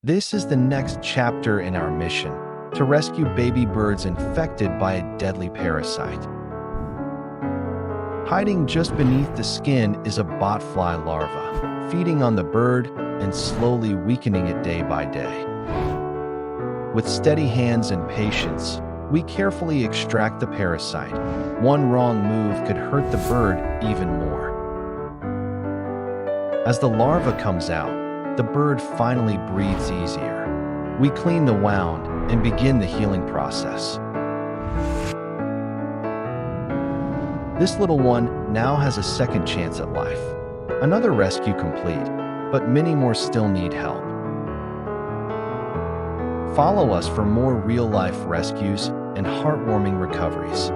This is the next chapter in our mission to rescue baby birds infected by a deadly parasite. Hiding just beneath the skin is a botfly larva, feeding on the bird and slowly weakening it day by day. With steady hands and patience, we carefully extract the parasite. One wrong move could hurt the bird even more. As the larva comes out, the bird finally breathes easier. We clean the wound and begin the healing process. This little one now has a second chance at life. Another rescue complete, but many more still need help. Follow us for more real-life rescues and heartwarming recoveries.